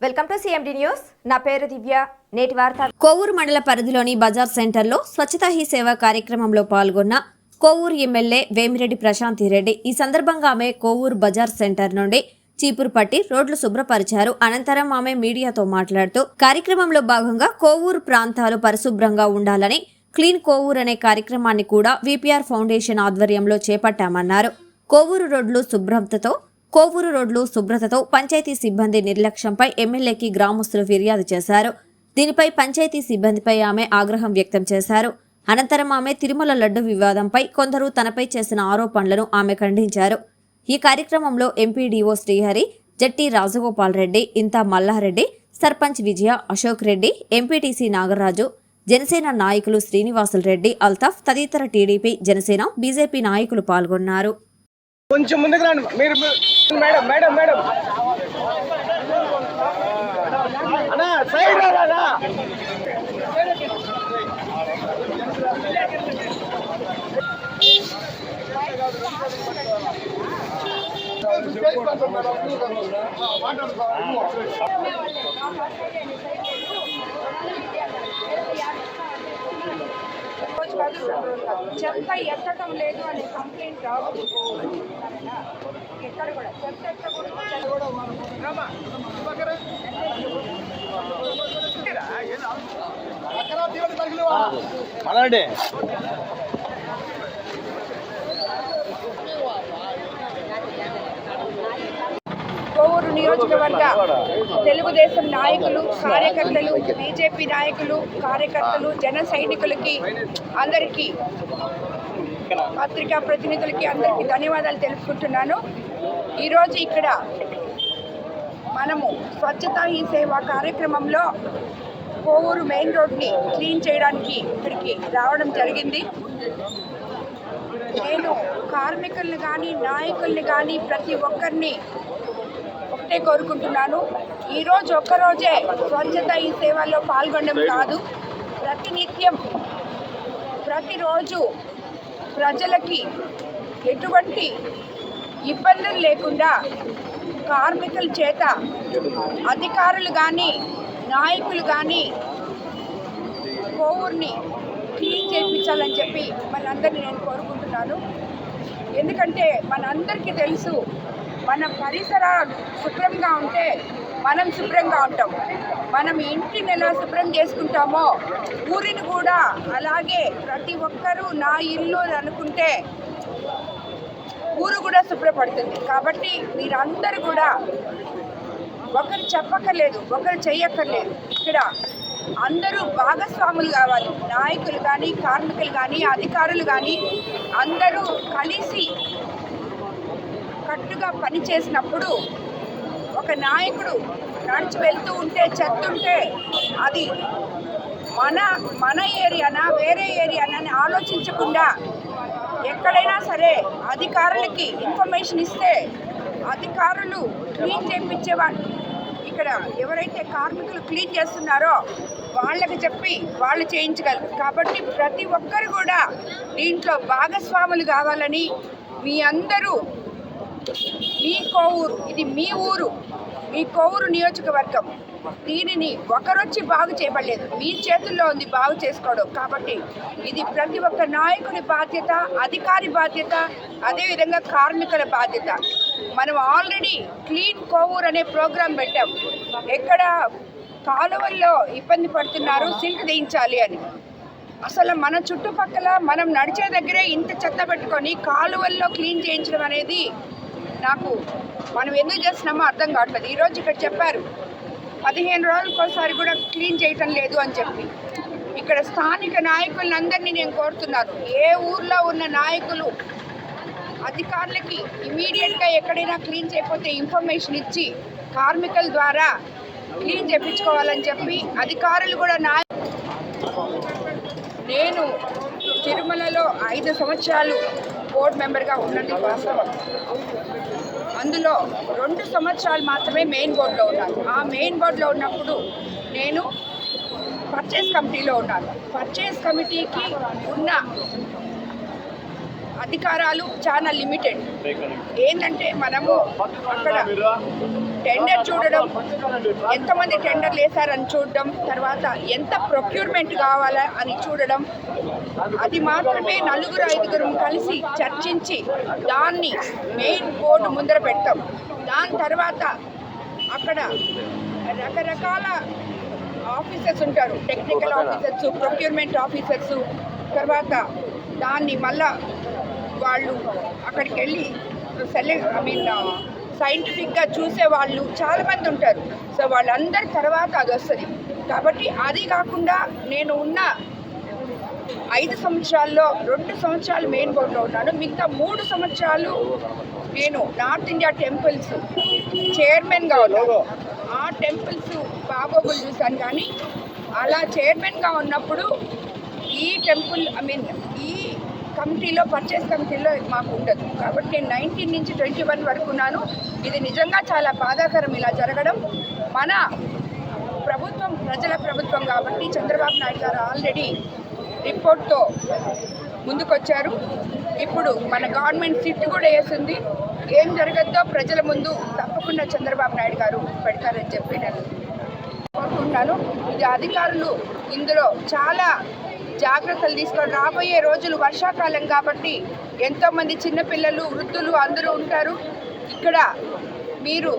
Welcome to CMD news. నా పేరు దివ్య. నేటి వార్త. కోవూరు మండల పరిధిలోని బజార్ సెంటర్లో స్వచ్ఛతా హీ సేవ కార్యక్రమంలో పాల్గొన్న కోవూరు ఎమ్మెల్యే వేమిరెడ్డి ప్రశాంతి రెడ్డి. ఈ సందర్భంగా ఆమె కోవూరు బజార్ సెంటర్ నుండి చీపురు పట్టి రోడ్లు శుభ్రపరిచారు. అనంతరం ఆమె మీడియాతో మాట్లాడుతూ కార్యక్రమంలో భాగంగా కోవూరు ప్రాంతాలు పరిశుభ్రంగా ఉండాలని క్లీన్ కోవూర్ అనే కార్యక్రమాన్ని కూడా విపిఆర్ ఫౌండేషన్ ఆధ్వర్యంలో చేపట్టామన్నారు. కోవూరు రోడ్లు శుభ్రతతో పంచాయతీ సిబ్బంది నిర్లక్ష్యంపై ఎమ్మెల్యేకి గ్రామస్తులు ఫిర్యాదు చేశారు. దీనిపై పంచాయతీ సిబ్బందిపై ఆమె ఆగ్రహం వ్యక్తం చేశారు. అనంతరం ఆమె తిరుమల లడ్డు వివాదంపై కొందరు తనపై చేసిన ఆరోపణలను ఆమె ఖండించారు. ఈ కార్యక్రమంలో ఎంపీడీఓ శ్రీహరి, జట్టి రాజగోపాల్ రెడ్డి, ఇంతా మల్లారెడ్డి, సర్పంచ్ విజయ, అశోక్ రెడ్డి, ఎంపీటీసీ నాగరాజు, జనసేన నాయకులు శ్రీనివాసులు రెడ్డి, అల్తాఫ్ తదితర టీడీపీ, జనసేన, బీజేపీ నాయకులు పాల్గొన్నారు. కొంచెం ముందుకు రండి మీరు. మేడం మేడం మేడం అన్నా సైడ్ రాదా? చెత్త ఎత్తడం లేదు అనే కంప్లైంట్ రావచ్చు. ఎక్కడ కూడా చెత్త ఎత్తకూడదు. కోవూరు నియోజకవర్గ తెలుగుదేశం నాయకులు, కార్యకర్తలు, బీజేపీ నాయకులు, కార్యకర్తలు, జన సైనికులకి అందరికీ, పత్రికా ప్రతినిధులకి అందరికీ ధన్యవాదాలు తెలుపుకుంటున్నాను. ఈరోజు ఇక్కడ మనము స్వచ్ఛతా హీ సేవ కార్యక్రమంలో కోవూరు మెయిన్ రోడ్ని క్లీన్ చేయడానికి ఇక్కడికి రావడం జరిగింది. నేను కార్మికుల్ని కానీ నాయకుల్ని కానీ ప్రతి ఒక్కరిని ఒకటే కోరుకుంటున్నాను. ఈరోజు ఒక్కరోజే స్వచ్ఛత ఈ సేవల్లో పాల్గొనడం కాదు, ప్రతినిత్యం ప్రతిరోజు ప్రజలకి ఎటువంటి ఇబ్బందులు లేకుండా కార్మికుల చేత అధికారులు కానీ నాయకులు కానీ కోవూరుని క్లీన్ చేయించాలని చెప్పి మనందరినీ నేను కోరుకుంటున్నాను. ఎందుకంటే మనందరికీ తెలుసు, మన పరిసరాలు శుభ్రంగా ఉంటే మనం శుభ్రంగా ఉంటాం. మనం ఇంటిని ఎలా శుభ్రం చేసుకుంటామో ఊరిని కూడా అలాగే ప్రతి ఒక్కరూ నా ఇల్లు అనుకుంటే ఊరు కూడా శుభ్రపడుతుంది. కాబట్టి మీరందరూ కూడా ఒకరు చెప్పక్కర్లేదు, ఒకరు చెయ్యక్కర్లేదు. ఇక్కడ అందరూ భాగస్వాములు కావాలి. నాయకులు కానీ, కార్మికులు కానీ, అధికారులు కానీ అందరూ కలిసి కట్టుగా పనిచేసినప్పుడు ఒక నాయకుడు నడిచి వెళ్తూ ఉంటే చెత్త ఉంటే అది మన ఏరియానా వేరే ఏరియానా అని ఆలోచించకుండా ఎక్కడైనా సరే అధికారులకి ఇన్ఫర్మేషన్ ఇస్తే అధికారులు క్లీన్ చేయించేవాళ్ళు. ఇక్కడ ఎవరైతే కార్మికులు క్లీన్ చేస్తున్నారో వాళ్ళకి చెప్పి వాళ్ళు చేయించగలరు. కాబట్టి ప్రతి ఒక్కరు కూడా దీంట్లో భాగస్వాములు కావాలని, మీ అందరూ మీ కోవూరు, ఇది మీ ఊరు, మీ కోవూరు నియోజకవర్గం, దీనిని ఒకరొచ్చి బాగు చేయబడలేదు, మీ చేతుల్లో ఉంది బాగు చేసుకోవడం. కాబట్టి ఇది ప్రతి ఒక్క నాయకుని బాధ్యత, అధికారి బాధ్యత, అదేవిధంగా కార్మికుల బాధ్యత. మనం ఆల్రెడీ క్లీన్ కోవూర్ అనే ప్రోగ్రాం పెట్టాం. ఎక్కడ కాలువల్లో ఇబ్బంది పడుతున్నారు సిల్క్ తీయించాలి అని. అసలు మన చుట్టుపక్కల మనం నడిచే దగ్గరే ఇంత చెత్త పెట్టుకొని కాలువల్లో క్లీన్ చేయించడం అనేది నాకు మనం ఎందుకు చేస్తున్నామో అర్థం కావట్లేదు. ఈరోజు ఇక్కడ చెప్పారు 15 రోజులకోసారి కూడా క్లీన్ చేయటం లేదు అని చెప్పి. ఇక్కడ స్థానిక నాయకులందరినీ నేను కోరుతున్నాను, ఏ ఊర్లో ఉన్న నాయకులు అధికారులకి ఇమీడియట్గా ఎక్కడైనా క్లీన్ చేయకపోతే ఇన్ఫర్మేషన్ ఇచ్చి కార్మికుల ద్వారా క్లీన్ చేయించుకోవాలని చెప్పి అధికారులు కూడా నేను తిరుమలలో 5 సంవత్సరాలు బోర్డు మెంబర్గా ఉన్నది వాస్తవం. అందులో 2 సంవత్సరాలు మాత్రమే మెయిన్ బోర్డులో ఉన్నాను. ఆ మెయిన్ బోర్డులో ఉన్నప్పుడు నేను పర్చేస్ కమిటీలో ఉన్నాను. పర్చేస్ కమిటీకి ఉన్న అధికారాలు చాలా లిమిటెడ్. ఏంటంటే మనము అక్కడ టెండర్ చూడడం, ఎంతమంది టెండర్లు వేశారని చూడడం, తర్వాత ఎంత ప్రొక్యూర్మెంట్ కావాలా అని చూడడం, అది మాత్రమే 4-5 కలిసి చర్చించి దాన్ని మెయిన్ బోర్డు ముందర పెడతాం. దాని తర్వాత అక్కడ రకరకాల ఆఫీసర్స్ ఉంటారు, టెక్నికల్ ఆఫీసర్స్, ప్రొక్యూర్మెంట్ ఆఫీసర్స్, తర్వాత దాన్ని మళ్ళా వాళ్ళు అక్కడికి వెళ్ళి సైంటిఫిక్గా చూసే వాళ్ళు చాలామంది ఉంటారు. సో వాళ్ళందరి తర్వాత అది వస్తుంది. కాబట్టి అది కాకుండా నేను ఉన్న 5 సంవత్సరాల్లో 2 సంవత్సరాలు మెయిన్ బోర్డులో ఉన్నాను. మిగతా 3 సంవత్సరాలు నేను నార్త్ ఇండియా టెంపుల్స్ చైర్మన్గా ఉన్నాను. ఆ టెంపుల్స్ బాగోగులు చూశాను. కానీ అలా చైర్మన్గా ఉన్నప్పుడు ఈ టెంపుల్ ఈ కమిటీలో, పర్చేస్ కమిటీలో మాకు ఉండదు. కాబట్టి నేను 19 నుంచి 21 వరకు ఉన్నాను. ఇది నిజంగా చాలా బాధాకరం ఇలా జరగడం. మన ప్రభుత్వం ప్రజల ప్రభుత్వం కాబట్టి చంద్రబాబు నాయుడు గారు ఆల్రెడీ రిపోర్ట్తో ముందుకొచ్చారు. ఇప్పుడు మన గవర్నమెంట్ సిట్ కూడా వేసింది. ఏం జరగద్దో ప్రజల ముందు తప్పకుండా చంద్రబాబు నాయుడు గారు పెడతారని చెప్పి నేను కోరుకుంటున్నాను. ఇది అధికారులు ఇందులో చాలా జాగ్రత్తలు తీసుకొని, రాబోయే రోజులు వర్షాకాలం కాబట్టి ఎంతోమంది చిన్నపిల్లలు, వృద్ధులు అందరూ ఉంటారు. ఇక్కడ మీరు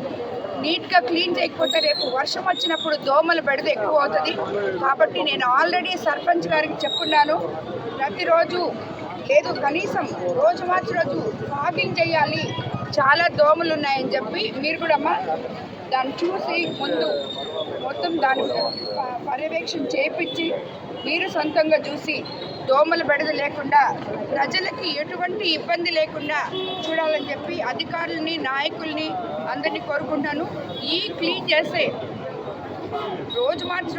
నీట్గా క్లీన్ చేయకపోతే రేపు వర్షం వచ్చినప్పుడు దోమలు బెడద ఎక్కువ అవుతుంది. కాబట్టి నేను ఆల్రెడీ సర్పంచ్ గారికి చెప్పున్నాను, ప్రతిరోజు లేదు కనీసం రోజు మార్చి రోజు వాకింగ్ చేయాలి, చాలా దోమలు ఉన్నాయని చెప్పి మీరు కూడా దాన్ని చూసి ముందు మొత్తం దాని పర్యవేక్షణ చేయించి మీరు సొంతంగా చూసి దోమల బెడద లేకుండా ప్రజలకి ఎటువంటి ఇబ్బంది లేకుండా చూడాలని చెప్పి అధికారులని, నాయకుల్ని అందరినీ కోరుకుంటాను. ఈ క్లీన్ చేసే రోజు మార్చి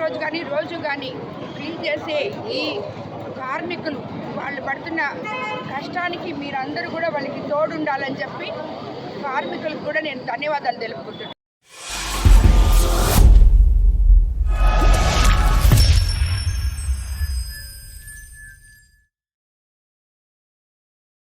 రోజు కానీ క్లీన్ చేసే ఈ కార్మికులు వాళ్ళు పడుతున్న కష్టానికి మీరందరూ కూడా వాళ్ళకి తోడుండాలని చెప్పి కార్మికులకు కూడా నేను ధన్యవాదాలు తెలుపుకుంటున్నాను.